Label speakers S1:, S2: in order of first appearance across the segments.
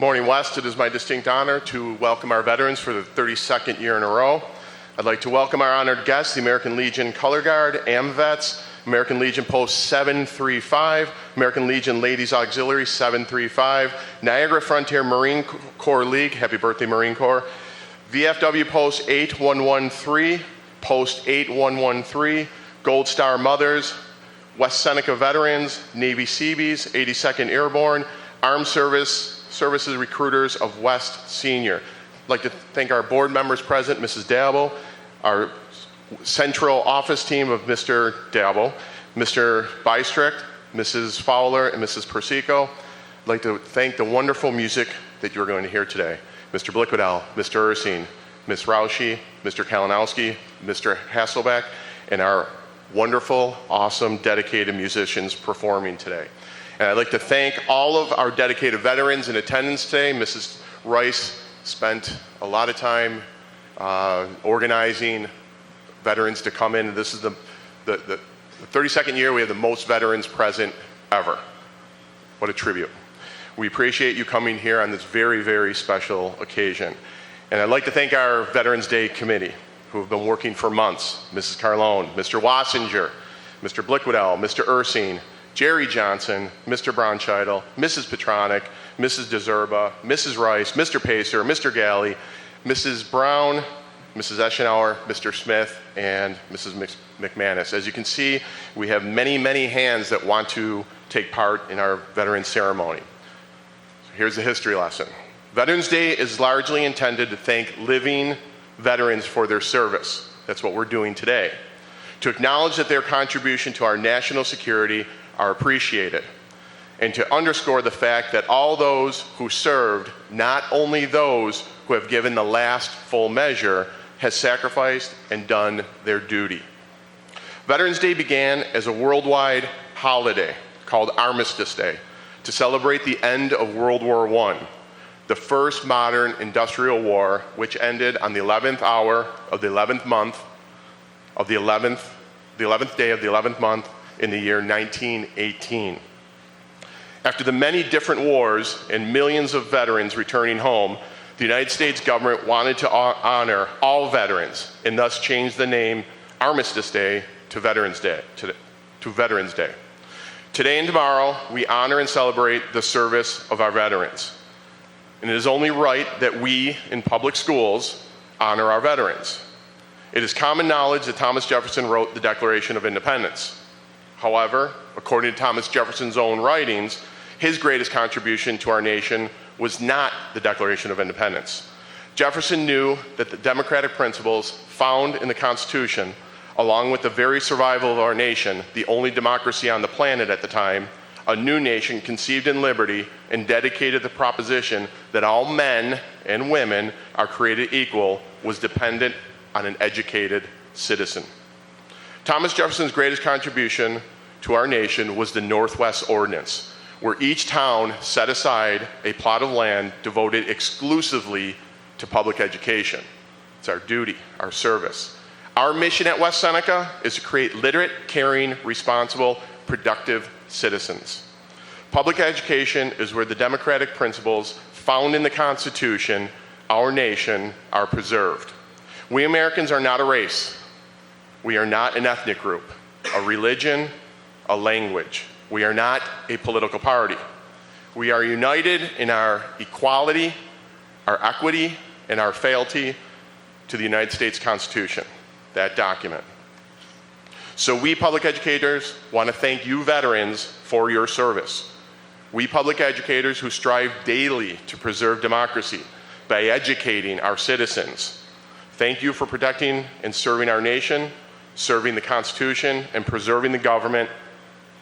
S1: Morning, West. It is my distinct honor to welcome our veterans for the 32nd year in a row. I'd like to welcome our honored guests, the American Legion Color Guard, AMVETS, American Legion Post 735, American Legion Ladies Auxiliary 735, Niagara Frontier Marine Corps League, happy birthday Marine Corps, VFW Post 8113, Post 8113, Gold Star Mothers, West Seneca Veterans, Navy Seabees, 82nd Airborne, Armed Services Recruiters of West Senior. I'd like to thank our board members present, Mrs. Dabble, our central office team of Mr. Dabble, Mr. Bystrict, Mrs. Fowler, and Mrs. Persico. I'd like to thank the wonderful music that you're going to hear today. Mr. Blickwadell, Mr. Ursine, Ms. Rauschy, Mr. Kalinowski, Mr. Hasselbeck, and our wonderful, awesome, dedicated musicians performing today. And I'd like to thank all of our dedicated veterans in attendance today. Mrs. Rice spent a lot of time organizing veterans to come in. This is the 32nd year we have the most veterans present ever. What a tribute. We appreciate you coming here on this very, very special occasion. And I'd like to thank our Veterans Day Committee, who have been working for months. Mrs. Carlone, Mr. Wassinger, Mr. Blickwadell, Mr. Ursine, Jerry Johnson, Mr. Bronscheitel, Mrs. Petronic, Mrs. DeZerba, Mrs. Rice, Mr. Pacer, Mr. Galley, Mrs. Brown, Mrs. Eschenauer, Mr. Smith, and Mrs. McManus. As you can see, we have many, many hands that want to take part in our veteran ceremony. So here's the history lesson. Veterans Day is largely intended to thank living veterans for their service. That's what we're doing today. To acknowledge that their contribution to our national security are appreciated, and to underscore the fact that all those who served, not only those who have given the last full measure, has sacrificed and done their duty. Veterans Day began as a worldwide holiday called Armistice Day to celebrate the end of World War I, the first modern industrial war, which ended on the 11th hour of the 11th month of the 11th day of the 11th month in the year 1918. After the many different wars and millions of veterans returning home, the United States government wanted to honor all veterans and thus changed the name Armistice Day to Veterans Day. Today and tomorrow, we honor and celebrate the service of our veterans. And it is only right that we in public schools honor our veterans. It is common knowledge that Thomas Jefferson wrote the Declaration of Independence. However, according to Thomas Jefferson's own writings, his greatest contribution to our nation was not the Declaration of Independence. Jefferson knew that the democratic principles found in the Constitution, along with the very survival of our nation, the only democracy on the planet at the time, a new nation conceived in liberty and dedicated to the proposition that all men and women are created equal, was dependent on an educated citizen. Thomas Jefferson's greatest contribution to our nation was the Northwest Ordinance, where each town set aside a plot of land devoted exclusively to public education. It's our duty, our service. Our mission at West Seneca is to create literate, caring, responsible, productive citizens. Public education is where the democratic principles found in the Constitution, our nation, are preserved. We Americans are not a race. We are not an ethnic group, a religion, a language. We are not a political party. We are united in our equality, our equity, and our fealty to the United States Constitution, that document. So we public educators want to thank you veterans for your service. We public educators who strive daily to preserve democracy by educating our citizens. Thank you for protecting and serving our nation, serving the Constitution, and preserving the government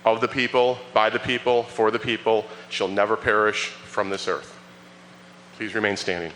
S1: of the people, by the people, for the people, shall never perish from this earth. Please remain standing.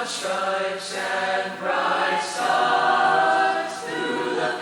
S2: Stripes and bright stars through the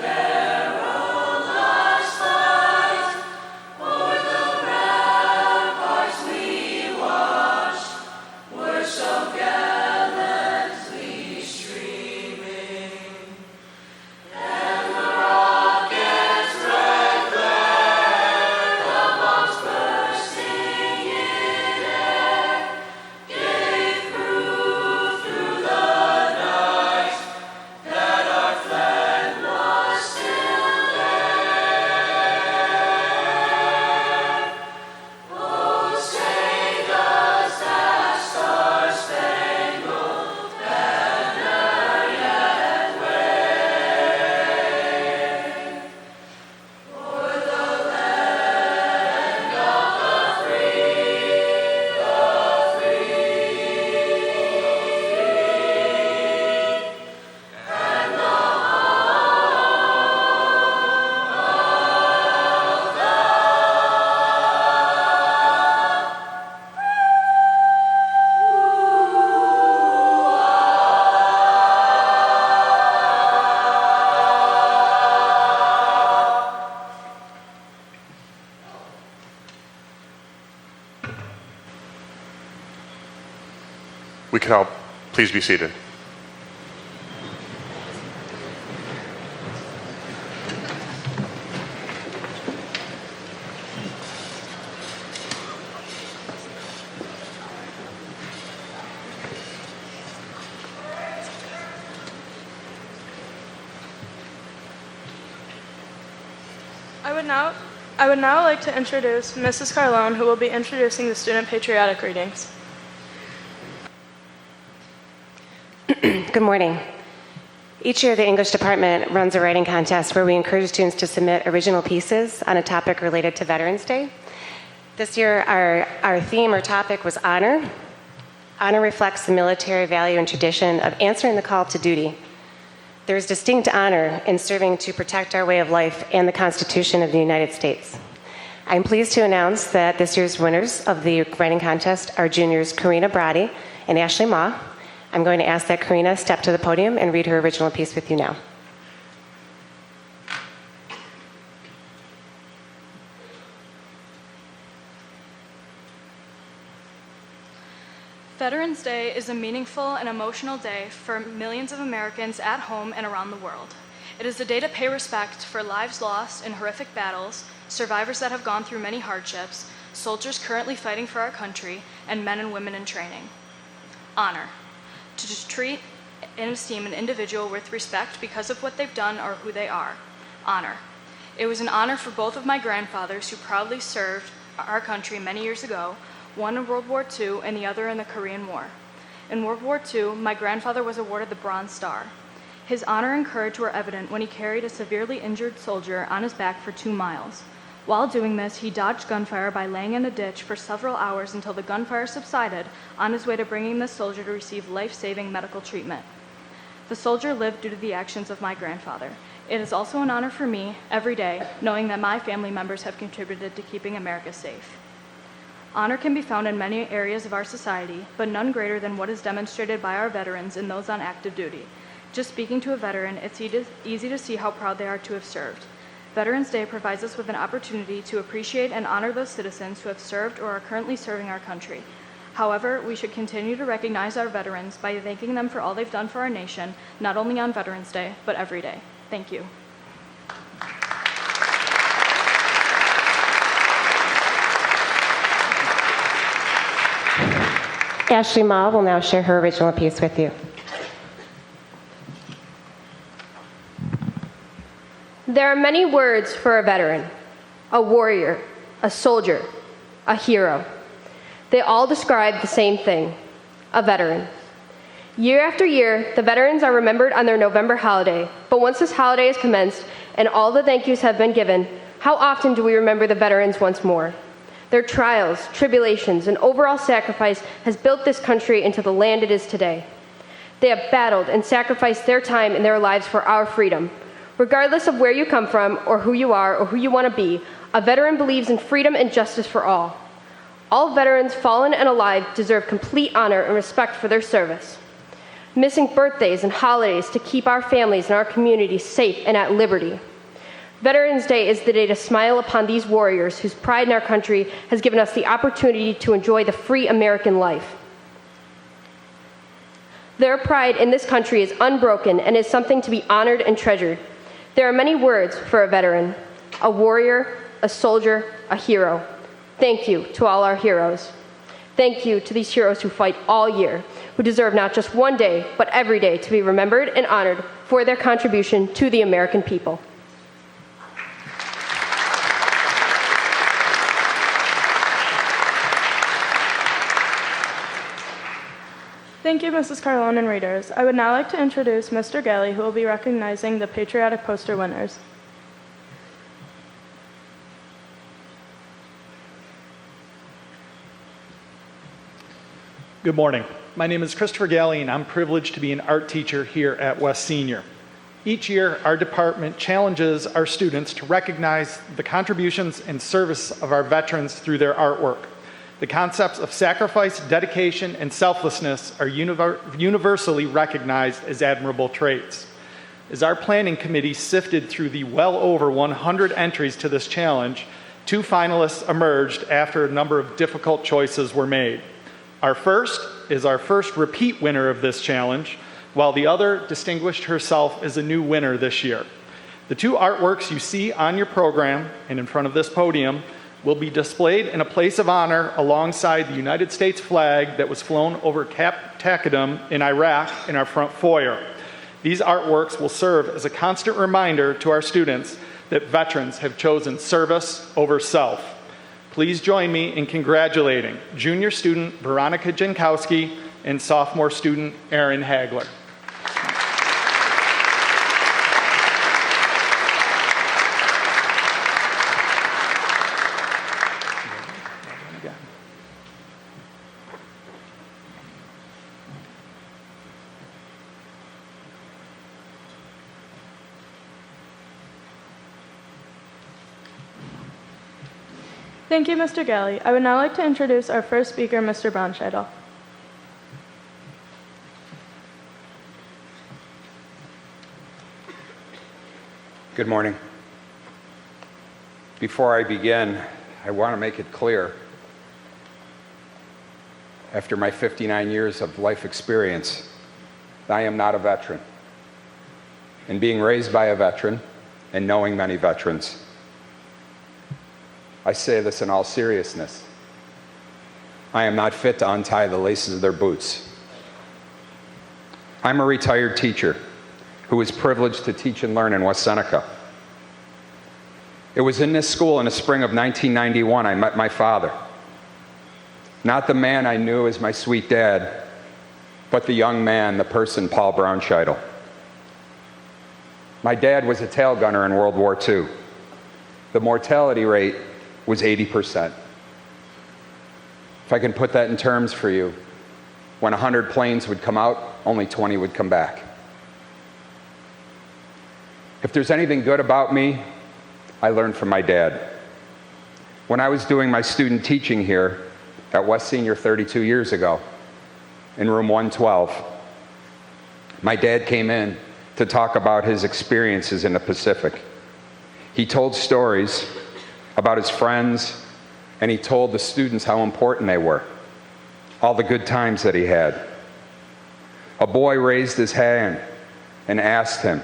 S1: we can help. Please be seated.
S2: I would now like to introduce Mrs. Carlone, who will be introducing the student patriotic readings.
S3: Good morning. Each year, the English department runs a writing contest where we encourage students to submit original pieces on a topic related to Veterans Day. This year, our theme or topic was honor. Honor reflects the military value and tradition of answering the call to duty. There is distinct honor in serving to protect our way of life and the Constitution of the United States. I'm pleased to announce that this year's winners of the writing contest are juniors Karina Brady and Ashley Ma. I'm going to ask that Karina step to the podium and read her original piece with you now.
S2: Veterans Day is a meaningful and emotional day for millions of Americans at home and around the world. It is a day to pay respect for lives lost in horrific battles, survivors that have gone through many hardships, soldiers currently fighting for our country, and men and women in training. Honor. To treat and esteem an individual with respect because of what they've done or who they are. Honor. It was an honor for both of my grandfathers who proudly served our country many years ago, one in World War II and the other in the Korean War. In World War II, my grandfather was awarded the Bronze Star. His honor and courage were evident when he carried a severely injured soldier on his back for 2 miles. While doing this, he dodged gunfire by laying in a ditch for several hours until the gunfire subsided, on his way to bringing the soldier to receive life-saving medical treatment. The soldier lived due to the actions of my grandfather. It is also an honor for me, every day, knowing that my family members have contributed to keeping America safe. Honor can be found in many areas of our society, but none greater than what is demonstrated by our veterans and those on active duty. Just speaking to a veteran, it's easy to see how proud they are to have served. Veterans Day provides us with an opportunity to appreciate and honor those citizens who have served or are currently serving our country. However, we should continue to recognize our veterans by thanking them for all they've done for our nation, not only on Veterans Day, but every day. Thank you.
S3: Ashley Ma will now share her original piece with you.
S4: There are many words for a veteran: a warrior, a soldier, a hero. They all describe the same thing: a veteran. Year after year, the veterans are remembered on their November holiday, but once this holiday is commenced and all the thank yous have been given, how often do we remember the veterans once more? Their trials, tribulations, and overall sacrifice has built this country into the land it is today. They have battled and sacrificed their time and their lives for our freedom. Regardless of where you come from, or who you are, or who you want to be, a veteran believes in freedom and justice for all. All veterans, fallen and alive, deserve complete honor and respect for their service. Missing birthdays and holidays to keep our families and our communities safe and at liberty. Veterans Day is the day to smile upon these warriors whose pride in our country has given us the opportunity to enjoy the free American life. Their pride in this country is unbroken and is something to be honored and treasured. There are many words for a veteran: a warrior, a soldier, a hero. Thank you to all our heroes. Thank you to these heroes who fight all year, who deserve not just one day, but every day to be remembered and honored for their contribution to the American people.
S2: Thank you, Mrs. Carlone and readers. I would now like to introduce Mr. Galley, who will be recognizing the patriotic poster winners.
S5: Good morning. My name is Christopher Galley, and I'm privileged to be an art teacher here at West Senior. Each year, our department challenges our students to recognize the contributions and service of our veterans through their artwork. The concepts of sacrifice, dedication, and selflessness are universally recognized as admirable traits. As our planning committee sifted through the well over 100 entries to this challenge, 2 finalists emerged after a number of difficult choices were made. Our first is our first repeat winner of this challenge, while the other distinguished herself as a new winner this year. The two artworks you see on your program and in front of this podium will be displayed in a place of honor alongside the United States flag that was flown over Cap Takedum in Iraq in our front foyer. These artworks will serve as a constant reminder to our students that veterans have chosen service over self. Please join me in congratulating junior student Veronica Jankowski and sophomore student Aaron Hagler.
S6: Thank you, Mr. Galley. I would now like to introduce our first speaker, Mr. Braunscheidel.
S7: Good morning. Before I begin, I want to make it clear, after my 59 years of life experience, I am not a veteran. And being raised by a veteran and knowing many veterans, I say this in all seriousness. I am not fit to untie the laces of their boots. I'm a retired teacher who was privileged to teach and learn in West Seneca. It was in this school in the spring of 1991 I met my father. Not the man I knew as my sweet dad, but the young man, the person, Paul Braunscheidel. My dad was a tail gunner in World War II. The mortality rate was 80%. If I can put that in terms for you, when 100 planes would come out, only 20 would come back. If there's anything good about me, I learned from my dad. When I was doing my student teaching here at West Senior 32 years ago, in room 112, my dad came in to talk about his experiences in the Pacific. He told stories about his friends, and he told the students how important they were, all the good times that he had. A boy raised his hand and asked him,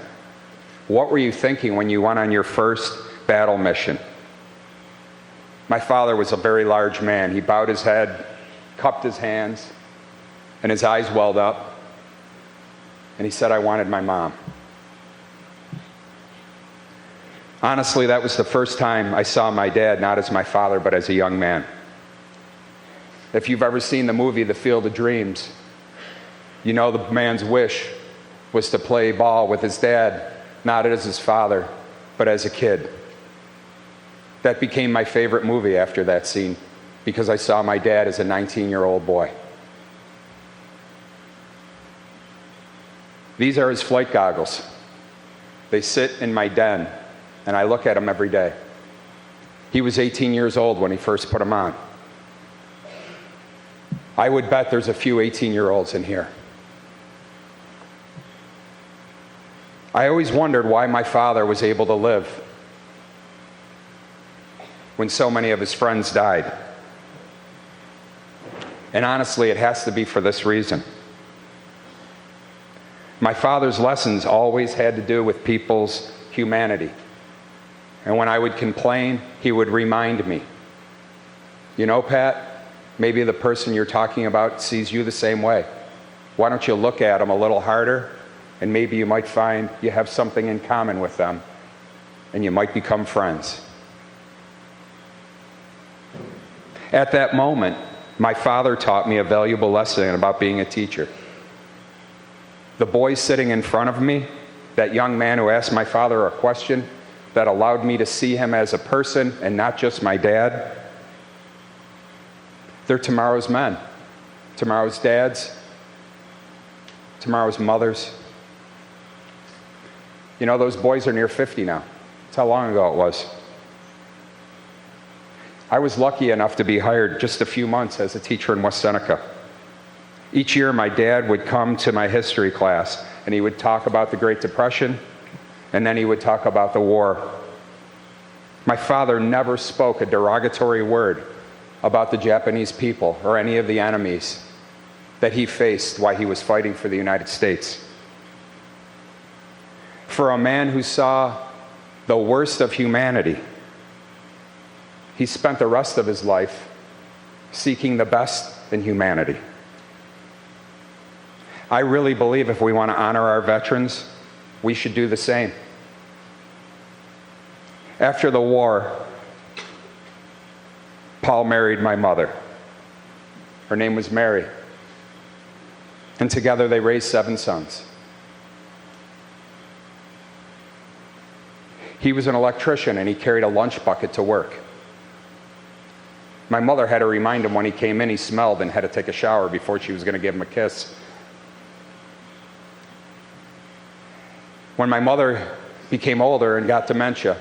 S7: "What were you thinking when you went on your first battle mission?" My father was a very large man. He bowed his head, cupped his hands, and his eyes welled up, and he said, "I wanted my mom." Honestly, that was the first time I saw my dad, not as my father, but as a young man. If you've ever seen the movie The Field of Dreams, you know the man's wish was to play ball with his dad, not as his father, but as a kid. That became my favorite movie after that scene, because I saw my dad as a 19-year-old boy. These are his flight goggles. They sit in my den, and I look at him every day. He was 18 years old when he first put them on. I would bet there's a few 18-year-olds in here. I always wondered why my father was able to live when so many of his friends died. And honestly, it has to be for this reason. My father's lessons always had to do with people's humanity. And when I would complain, he would remind me, "You know, Pat, maybe the person you're talking about sees you the same way. Why don't you look at them a little harder, and maybe you might find you have something in common with them, and you might become friends." At that moment, my father taught me a valuable lesson about being a teacher. The boy sitting in front of me, that young man who asked my father a question that allowed me to see him as a person and not just my dad, they're tomorrow's men, tomorrow's dads, tomorrow's mothers. You know, those boys are near 50 now. That's how long ago it was. I was lucky enough to be hired just a few months as a teacher in West Seneca. Each year, my dad would come to my history class, and he would talk about the Great Depression, and then he would talk about the war. My father never spoke a derogatory word about the Japanese people or any of the enemies. that he faced while he was fighting for the United States. For a man who saw the worst of humanity, he spent the rest of his life seeking the best in humanity. I really believe if we want to honor our veterans, we should do the same. After the war, Paul married my mother. Her name was Mary. And together they raised 7 sons. He was an electrician and he carried a lunch bucket to work. My mother had to remind him when he came in he smelled and had to take a shower before she was going to give him a kiss. When my mother became older and got dementia,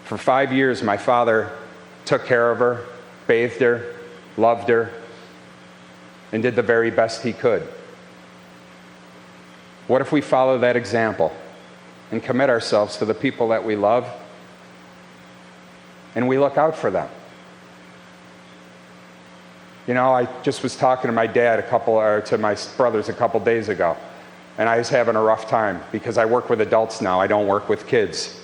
S7: for 5 years my father took care of her, bathed her, loved her, and did the very best he could. What if we follow that example and commit ourselves to the people that we love and we look out for them? You know, I just was talking to my dad to my brothers a couple days ago, and I was having a rough time because I work with adults now. I don't work with kids.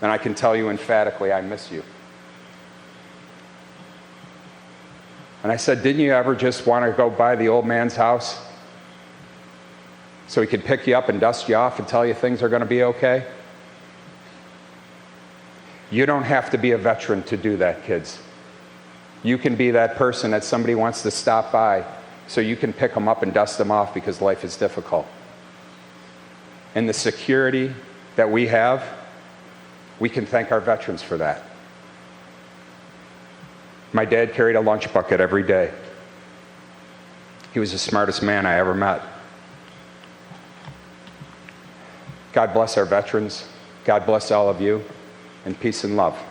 S7: And I can tell you emphatically, I miss you. And I said, didn't you ever just want to go by the old man's house so he could pick you up and dust you off and tell you things are going to be okay? You don't have to be a veteran to do that, kids. You can be that person that somebody wants to stop by so you can pick them up and dust them off because life is difficult. And the security that we have, we can thank our veterans for that. My dad carried a lunch bucket every day. He was the smartest man I ever met. God bless our veterans. God bless all of you. And peace and love.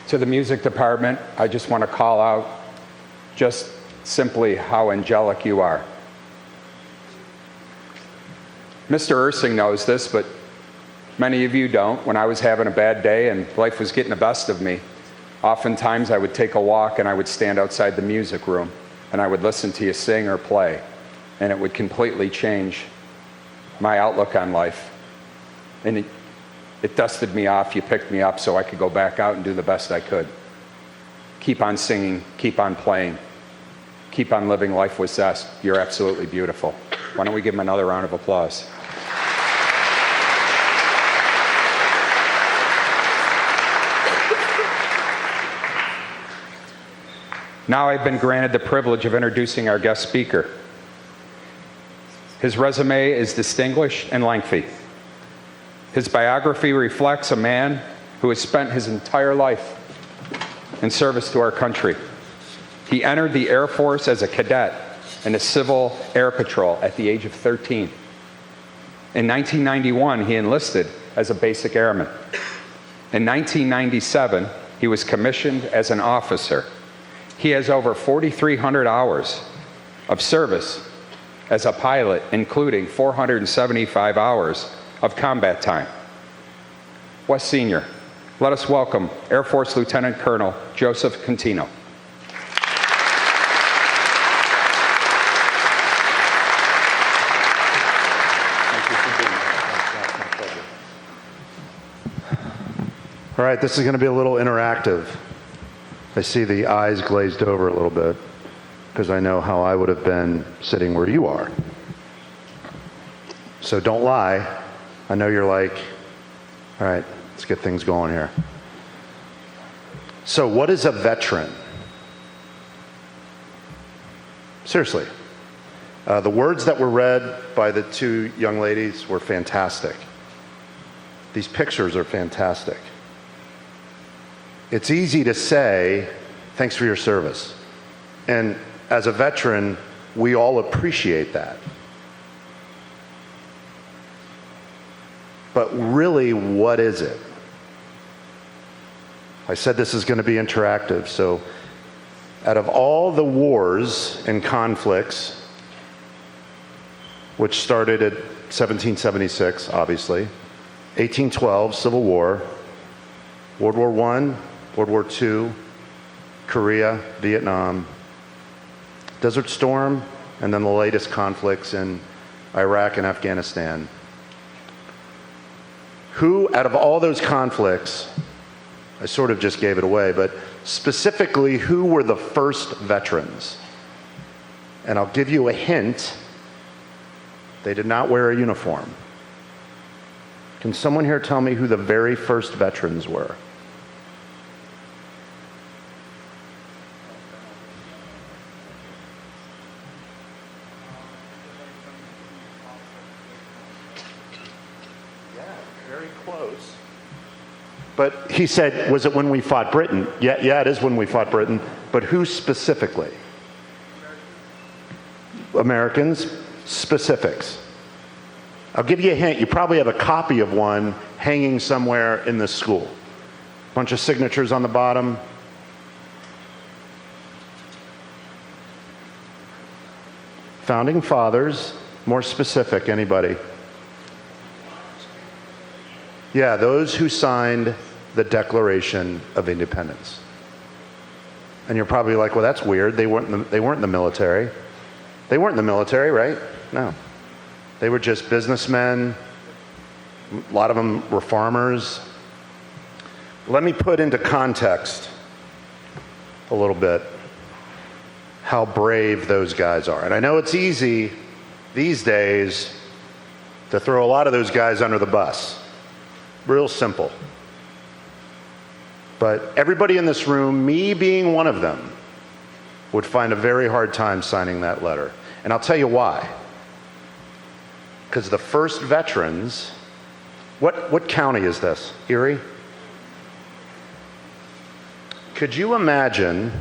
S7: To the music department, I just want to call out just simply how angelic you are. Mr. Ursing knows this, but many of you don't. When I was having a bad day and life was getting the best of me, oftentimes I would take a walk and I would stand outside the music room and I would listen to you sing or play, and it would completely change my outlook on life. And it dusted me off. You picked me up so I could go back out and do the best I could. Keep on singing, keep on playing, keep on living life with zest. You're absolutely beautiful. Why don't we give him another round of applause? Now I've been granted the privilege of introducing our guest speaker. His resume is distinguished and lengthy. His biography reflects a man who has spent his entire life in service to our country. He entered the Air Force as a cadet in the Civil Air Patrol at the age of 13. In 1991, he enlisted as a basic airman. In 1997, he was commissioned as an officer. He has over 4,300 hours of service as a pilot, including 475 hours of combat time. West Senior, let us welcome Air Force Lieutenant Colonel Joseph Contino.
S8: All right, this is going to be a little interactive. I see the eyes glazed over a little bit because I know how I would have been sitting where you are. So don't lie. I know you're like, all right, let's get things going here. So what is a veteran? Seriously. The words that were read by the two young ladies were fantastic. These pictures are fantastic. It's easy to say, thanks for your service. And as a veteran, we all appreciate that. But really, what is it? I said this is going to be interactive, so out of all the wars and conflicts, which started at 1776, obviously, 1812, Civil War, World War I, World War II, Korea, Vietnam, Desert Storm, and then the latest conflicts in Iraq and Afghanistan. Who, out of all those conflicts, I sort of just gave it away, but specifically, who were the first veterans? And I'll give you a hint. They did not wear a uniform. Can someone here tell me who the very first veterans were? But he said, was it when we fought Britain? Yeah, it is when we fought Britain. But who specifically? Americans, specifics. I'll give you a hint. You probably have a copy of one hanging somewhere in this school. Bunch of signatures on the bottom. Founding fathers, more specific, anybody? Yeah, those who signed the Declaration of Independence. And you're probably like, well, that's weird. They weren't in the military. They weren't in the military, right? No. They were just businessmen. A lot of them were farmers. Let me put into context a little bit how brave those guys are. And I know it's easy these days to throw a lot of those guys under the bus. Real simple. But everybody in this room, me being one of them, would find a very hard time signing that letter. And I'll tell you why. Because the first veterans, what county is this? Erie? Could you imagine,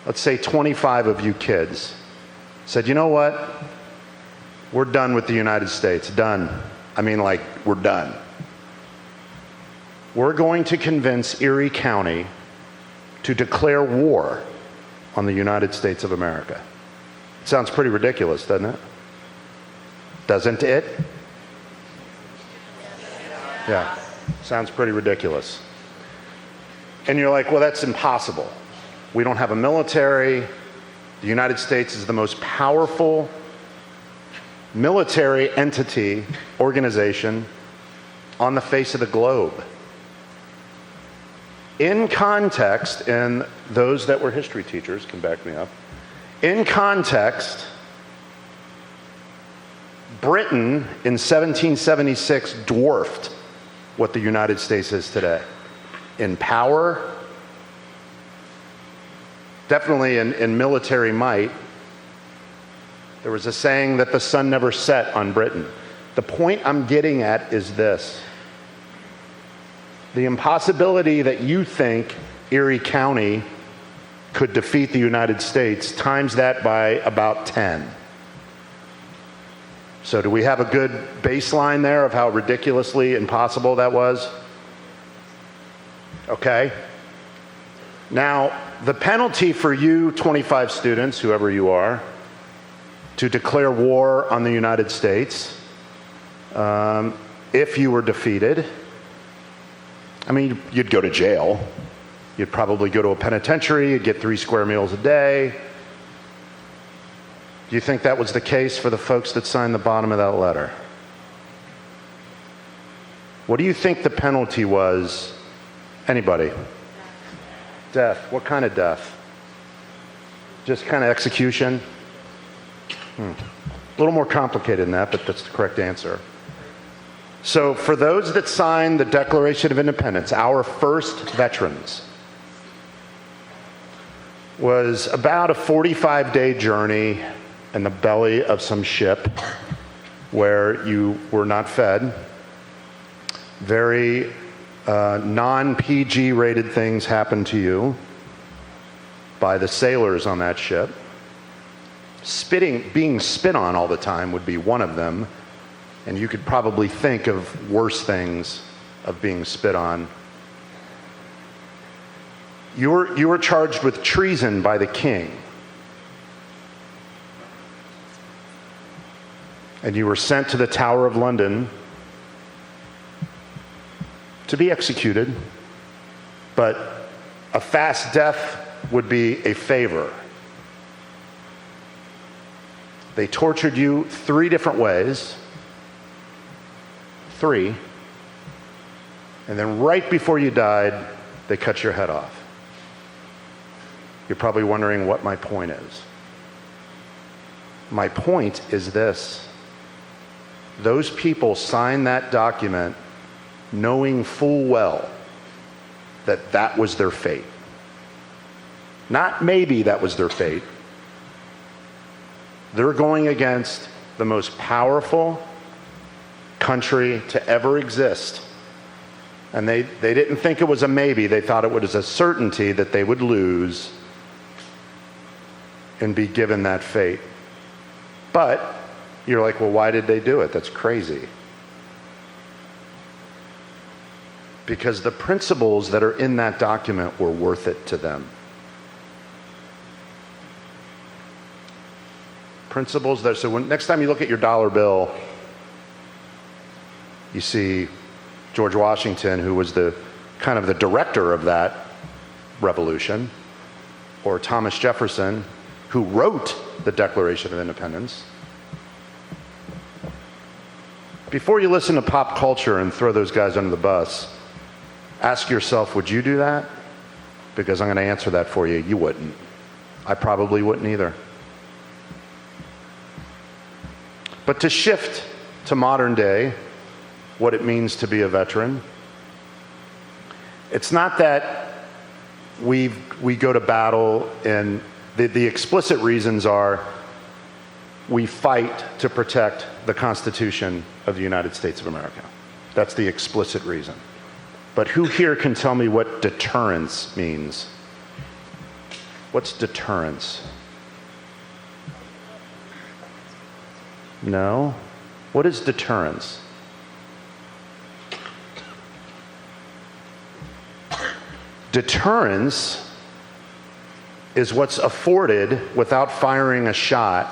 S8: let's say 25 of you kids said, you know what? We're done with the United States. Done. I mean, like, we're done. we're going to convince Erie County to declare war on the United States of America. It sounds pretty ridiculous, doesn't it? Doesn't it? Yeah, sounds pretty ridiculous. And you're like, well, that's impossible. We don't have a military. The United States is the most powerful military entity, organization on the face of the globe. In context, and those that were history teachers can back me up, in context, Britain in 1776 dwarfed what the United States is today. In power, definitely in military might. There was a saying that the sun never set on Britain. The point I'm getting at is this. The impossibility that you think Erie County could defeat the United States, times that by about 10. So do we have a good baseline there of how ridiculously impossible that was? Okay. Now, the penalty for you 25 students, whoever you are, to declare war on the United States, if you were defeated, I mean, you'd go to jail. You'd probably go to a penitentiary. You'd get 3 square meals a day. Do you think that was the case for the folks that signed the bottom of that letter? What do you think the penalty was? Anybody? Death. What kind of death? Just kind of execution? A little more complicated than that, but that's the correct answer. So for those that signed the Declaration of Independence, our first veterans, was about a 45-day journey in the belly of some ship where you were not fed. Very non-PG rated things happened to you by the sailors on that ship. Being spit on all the time would be one of them. And you could probably think of worse things of being spit on. You were charged with treason by the king. And you were sent to the Tower of London to be executed. But a fast death would be a favor. They tortured you 3 different ways. 3, and then right before you died, they cut your head off. You're probably wondering what my point is. My point is this. Those people signed that document knowing full well that that was their fate. Not maybe that was their fate. They're going against the most powerful country to ever exist. And they didn't think it was a maybe. They thought it was a certainty that they would lose and be given that fate. But you're like, well, why did they do it? That's crazy. Because the principles that are in that document were worth it to them. Principles that, so next time you look at your dollar bill, you see George Washington, who was the kind of the director of that revolution, or Thomas Jefferson, who wrote the Declaration of Independence. Before you listen to pop culture and throw those guys under the bus, ask yourself, would you do that? Because I'm going to answer that for you. You wouldn't. I probably wouldn't either. But to shift to modern day, what it means to be a veteran. It's not that we go to battle and the explicit reasons are we fight to protect the Constitution of the United States of America. That's the explicit reason. But who here can tell me what deterrence means? What's deterrence? No? What is deterrence? Deterrence is what's afforded without firing a shot.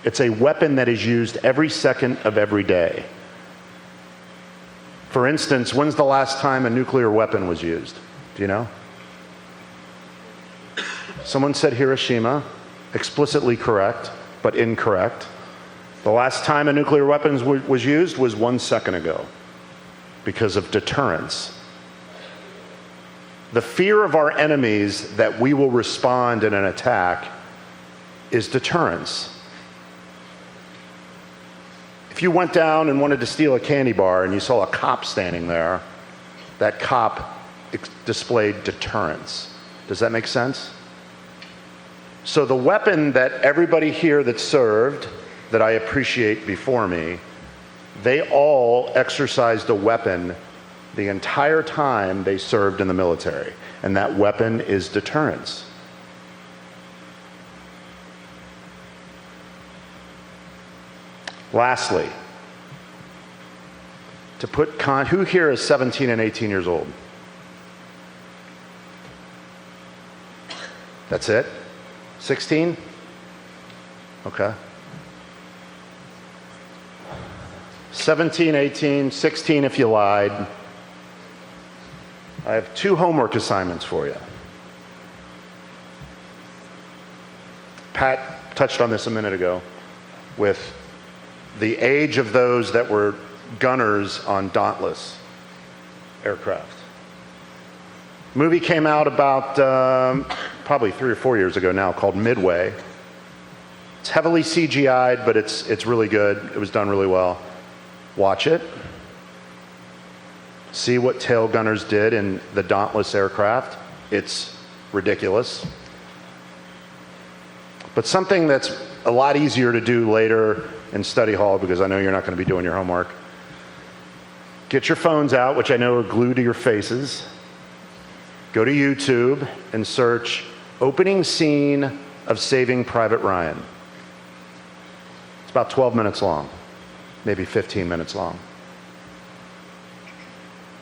S8: It's a weapon that is used every second of every day. For instance, when's the last time a nuclear weapon was used? Do you know? Someone said Hiroshima, explicitly correct, but incorrect. The last time a nuclear weapon was used was 1 second ago because of deterrence. The fear of our enemies that we will respond in an attack is deterrence. If you went down and wanted to steal a candy bar and you saw a cop standing there, that cop displayed deterrence. Does that make sense? So the weapon that everybody here that served, that I appreciate before me, they all exercised a weapon the entire time they served in the military. And that weapon is deterrence. Lastly, to put who here is 17 and 18 years old? That's it? 16? Okay. 17, 18, 16 if you lied. I have 2 homework assignments for you. Pat touched on this a minute ago with the age of those that were gunners on Dauntless aircraft. Movie came out about probably 3 or 4 years ago now called Midway. It's heavily CGI'd, but it's really good. It was done really well. Watch it. See what tail gunners did in the Dauntless aircraft. It's ridiculous. But something that's a lot easier to do later in study hall, because I know you're not going to be doing your homework. Get your phones out, which I know are glued to your faces. Go to YouTube and search opening scene of Saving Private Ryan. It's about 12 minutes long, maybe 15 minutes long.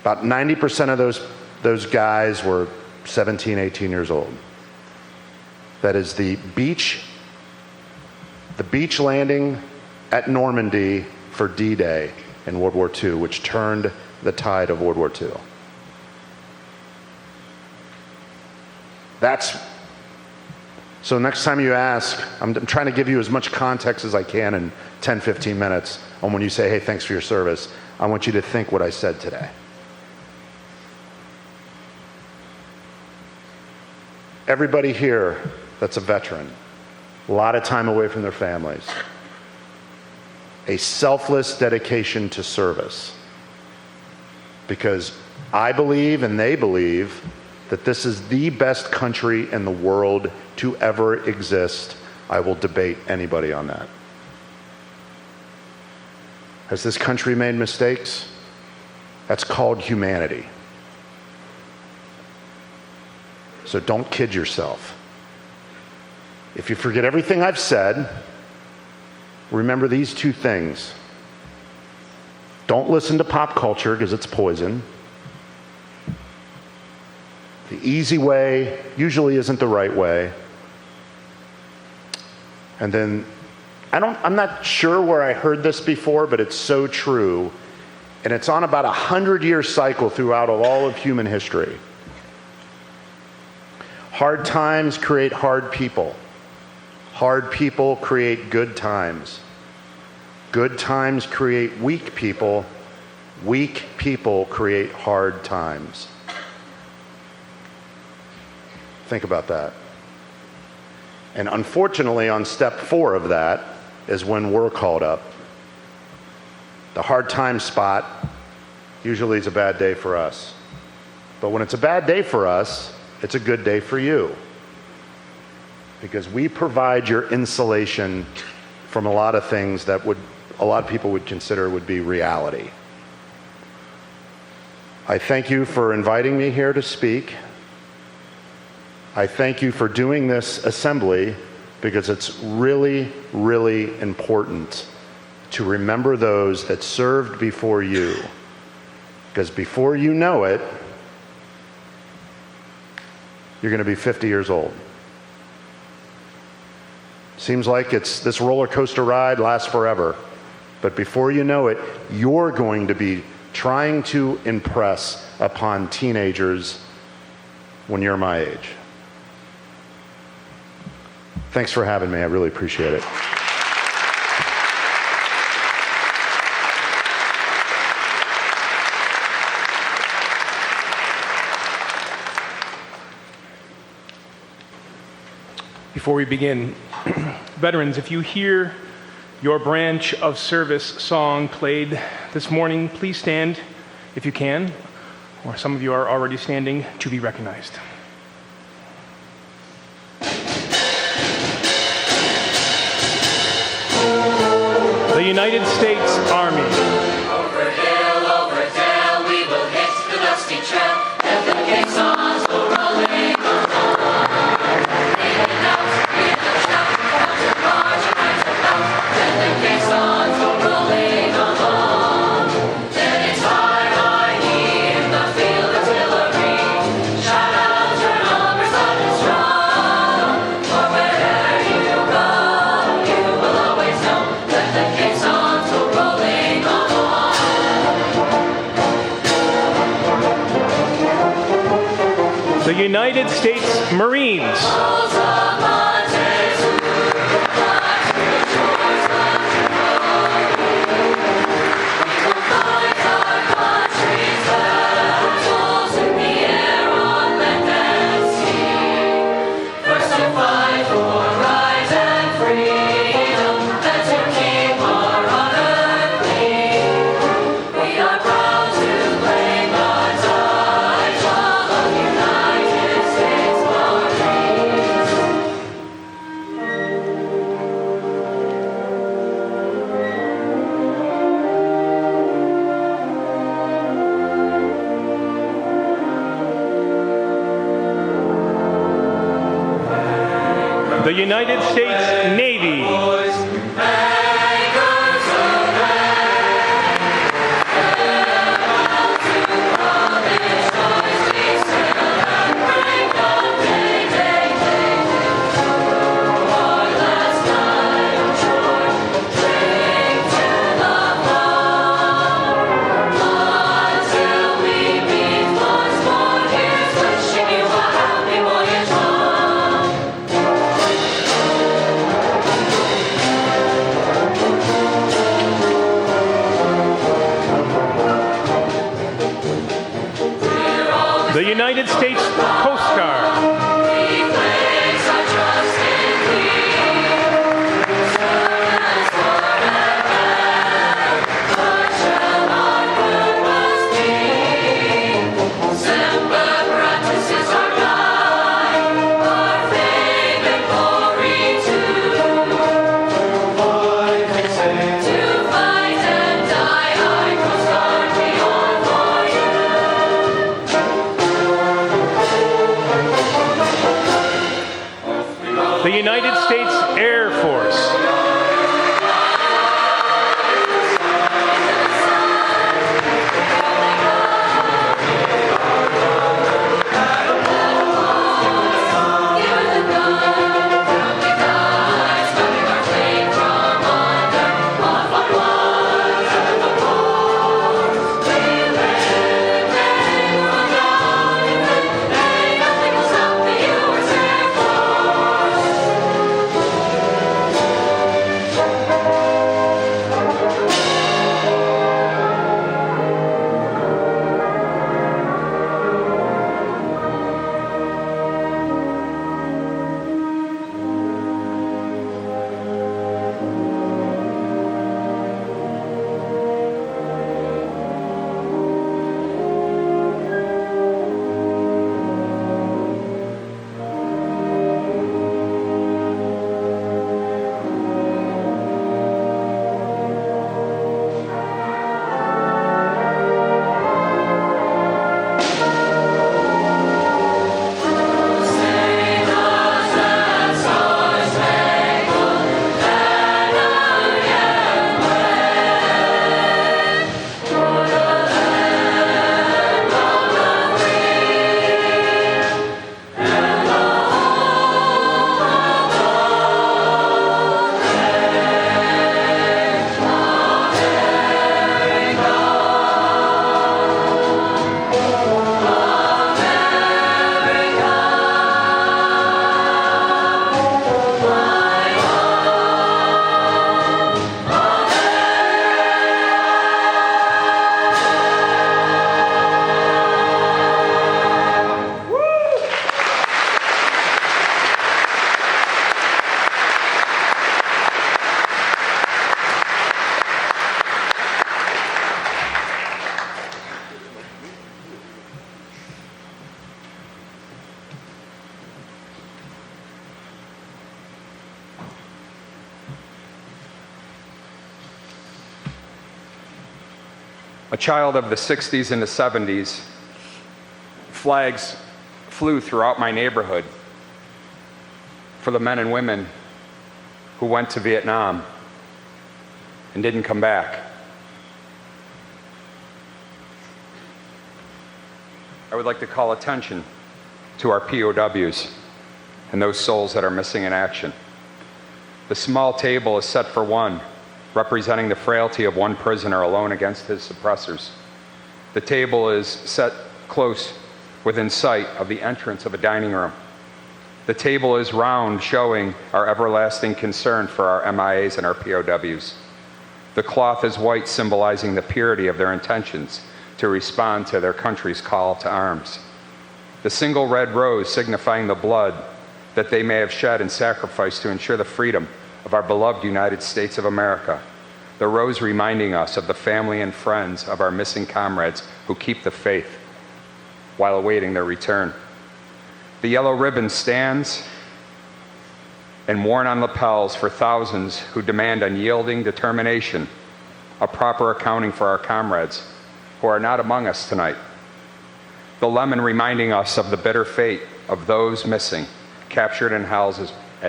S8: About 90% of those guys were 17, 18 years old. That is the beach landing at Normandy for D-Day in World War II, which turned the tide of World War II. So next time you ask, I'm trying to give you as much context as I can in 10, 15 minutes on when you say, hey, thanks for your service. I want you to think what I said today. Everybody here that's a veteran, a lot of time away from their families, a selfless dedication to service. Because I believe and they believe that this is the best country in the world to ever exist. I will debate anybody on that. Has this country made mistakes? That's called humanity. So don't kid yourself. If you forget everything I've said, remember these 2 things. Don't listen to pop culture because it's poison. The easy way usually isn't the right way. And then, I'm not sure where I heard this before, but it's so true. And it's on about 100-year cycle throughout all of human history. Hard times create hard people. Hard people create good times. Good times create weak people. Weak people create hard times. Think about that. And unfortunately, on step 4 of that is when we're called up. The hard time spot usually is a bad day for us. But when it's a bad day for us, it's a good day for you. Because we provide your insulation from a lot of things that a lot of people would consider would be reality. I thank you for inviting me here to speak. I thank you for doing this assembly because it's really, really important to remember those that served before you. Because before you know it, you're going to be 50 years old. Seems like this roller coaster ride lasts forever. But before you know it, you're going to be trying to impress upon teenagers when you're my age. Thanks for having me. I really appreciate it.
S9: Before we begin, veterans, if you hear your branch of service song played this morning, please stand if you can, or some of you are already standing to be recognized. The United States Army.
S10: Over hill, over dale, we will hit the dusty trail, and the caissons go rolling along. In and out, in and out, counter march, right about, and the caissons go rolling along. Then it's high, high, in the field artillery. Shout out your numbers loud and strong. For wherever you go, you will always know that the caissons go rolling along.
S9: The United States Marines. The United States Navy. The United States Coast Guard. The United States Air Force.
S7: A child of the 60s and the 70s, flags flew throughout my neighborhood for the men and women who went to Vietnam and didn't come back. I would like to call attention to our POWs and those souls that are missing in action. The small table is set for one, representing the frailty of one prisoner alone against his suppressors. The table is set close within sight of the entrance of a dining room. The table is round, showing our everlasting concern for our MIAs and our POWs. The cloth is white, symbolizing the purity of their intentions to respond to their country's call to arms. The single red rose signifying the blood that they may have shed and sacrificed to ensure the freedom of our beloved United States of America. The rose reminding us of the family and friends of our missing comrades who keep the faith while awaiting their return. The yellow ribbon stands and worn on lapels for thousands who demand unyielding determination, a proper accounting for our comrades who are not among us tonight. The lemon reminding us of the bitter fate of those missing, captured and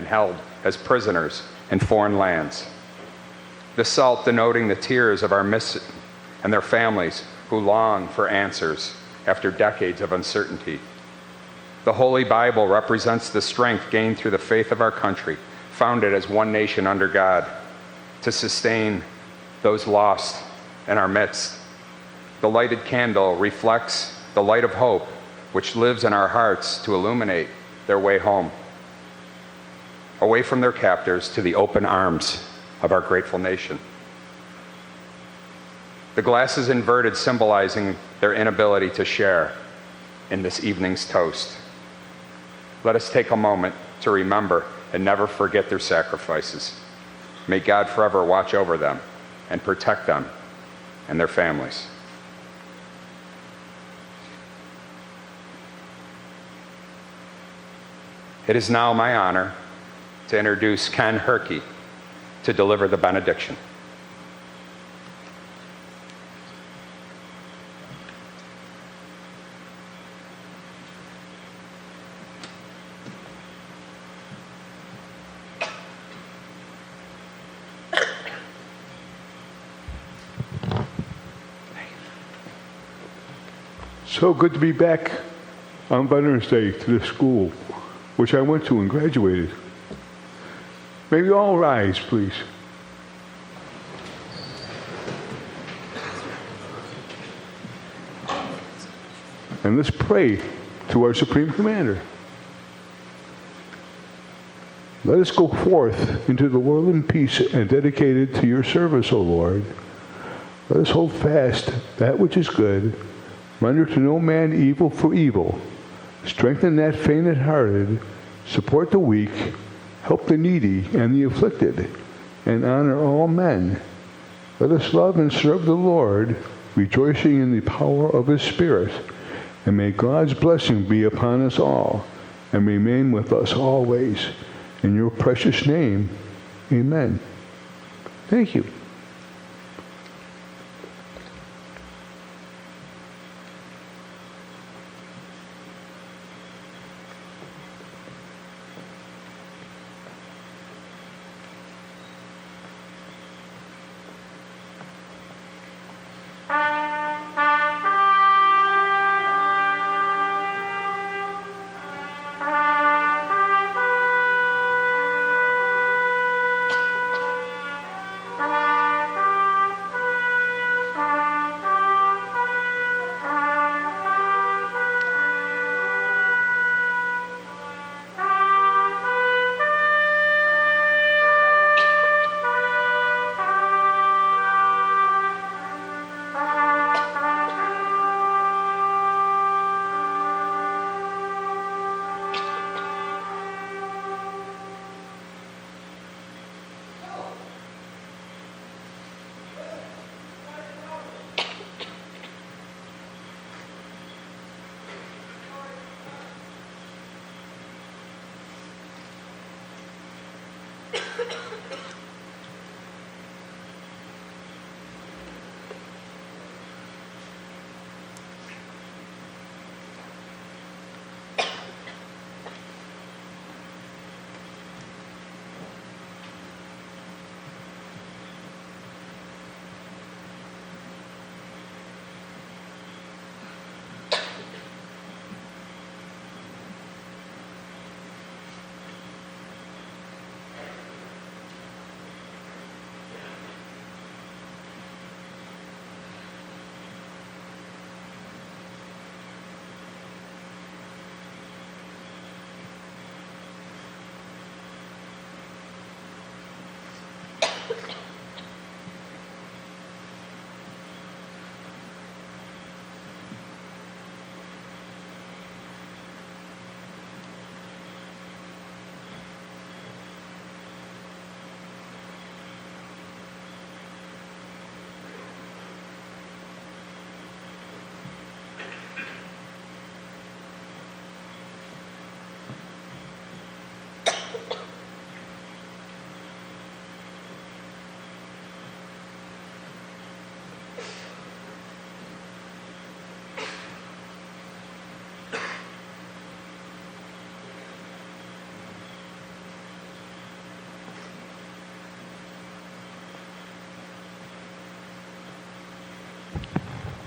S7: held as prisoners in foreign lands. The salt denoting the tears of our missing and their families who long for answers after decades of uncertainty. The Holy Bible represents the strength gained through the faith of our country, founded as one nation under God, to sustain those lost in our midst. The lighted candle reflects the light of hope, which lives in our hearts to illuminate their way home, away from their captors to the open arms of our grateful nation. The glass is inverted, symbolizing their inability to share in this evening's toast. Let us take a moment to remember and never forget their sacrifices. May God forever watch over them and protect them and their families. It is now my honor to introduce Ken Herkey to deliver the benediction.
S11: So good to be back on Veterans Day to the school, which I went to and graduated. May we all rise, please. And let's pray to our Supreme Commander. Let us go forth into the world in peace and dedicated to your service, O Lord. Let us hold fast that which is good, render to no man evil for evil, strengthen that faint-hearted, support the weak, help the needy and the afflicted, and honor all men. Let us love and serve the Lord, rejoicing in the power of his Spirit. And may God's blessing be upon us all, and remain with us always. In your precious name, amen. Thank you.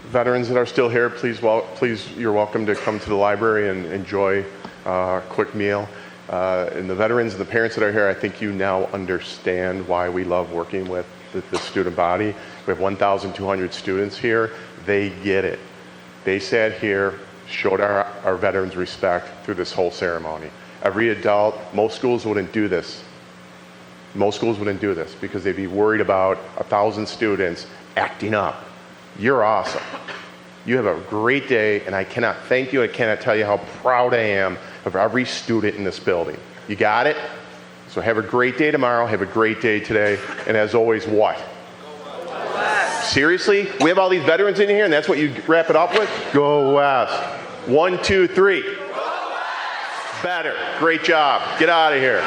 S1: veterans that are still here, please, you're welcome to come to the library and enjoy a quick meal. And the veterans and the parents that are here, I think you now understand why we love working with the student body. We have 1,200 students here. They get it. They sat here, showed our veterans respect through this whole ceremony. Every adult, most schools wouldn't do this. Most schools wouldn't do this because they'd be worried about 1,000 students acting up. You're awesome. You have a great day, and I cannot thank you. I cannot tell you how proud I am of every student in this building. You got it? So have a great day tomorrow. Have a great day today. And as always, what? Seriously? We have all these veterans in here, and that's what you wrap it up with? Go West. 1, 2, 3. Better. Great job. Get out of here.